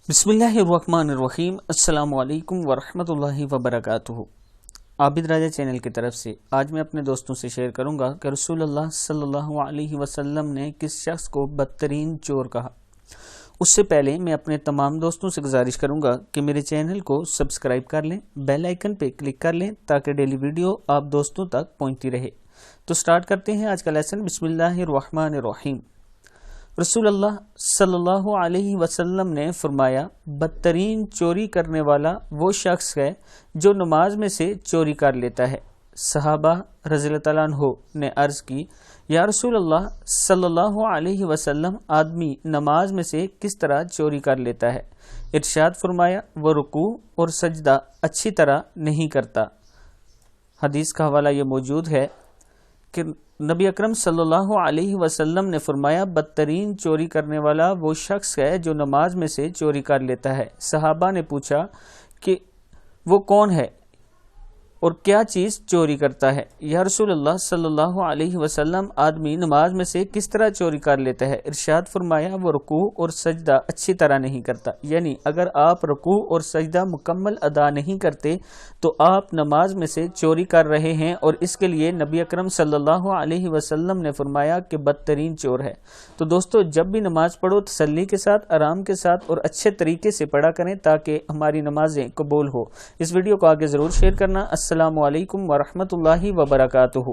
بسم اللہ الرحمن الرحیم۔ السلام علیکم ورحمۃ اللہ وبرکاتہ۔ عابد راجہ چینل کی طرف سے آج میں اپنے دوستوں سے شیئر کروں گا کہ رسول اللہ صلی اللہ علیہ وسلم نے کس شخص کو بدترین چور کہا۔ اس سے پہلے میں اپنے تمام دوستوں سے گزارش کروں گا کہ میرے چینل کو سبسکرائب کر لیں، بیل آئیکن پہ کلک کر لیں تاکہ ڈیلی ویڈیو آپ دوستوں تک پہنچتی رہے۔ تو سٹارٹ کرتے ہیں آج کا لیسن۔ بسم اللہ الرحمن الرحیم۔ رسول اللہ صلی اللہ علیہ وسلم نے فرمایا، بدترین چوری کرنے والا وہ شخص ہے جو نماز میں سے چوری کر لیتا ہے۔ صحابہ رضی اللہ تعالیٰ عنہ نے عرض کی، یا رسول اللہ صلی اللہ علیہ وسلم، آدمی نماز میں سے کس طرح چوری کر لیتا ہے؟ ارشاد فرمایا، وہ رکوع اور سجدہ اچھی طرح نہیں کرتا۔ حدیث کا حوالہ یہ موجود ہے کہ نبی اکرم صلی اللہ علیہ وسلم نے فرمایا، بدترین چوری کرنے والا وہ شخص ہے جو نماز میں سے چوری کر لیتا ہے۔ صحابہ نے پوچھا کہ وہ کون ہے اور کیا چیز چوری کرتا ہے؟ یا رسول اللہ صلی اللہ علیہ وسلم، آدمی نماز میں سے کس طرح چوری کر لیتا ہے؟ ارشاد فرمایا، وہ رکوع اور سجدہ اچھی طرح نہیں کرتا۔ یعنی اگر آپ رکوع اور سجدہ مکمل ادا نہیں کرتے تو آپ نماز میں سے چوری کر رہے ہیں، اور اس کے لیے نبی اکرم صلی اللہ علیہ وسلم نے فرمایا کہ بدترین چور ہے۔ تو دوستو، جب بھی نماز پڑھو تسلی کے ساتھ، آرام کے ساتھ اور اچھے طریقے سے پڑھا کریں تاکہ ہماری نمازیں قبول ہو۔ اس ویڈیو کو آگے ضرور شیئر کرنا۔ السلام علیکم ورحمۃ اللہ وبرکاتہ۔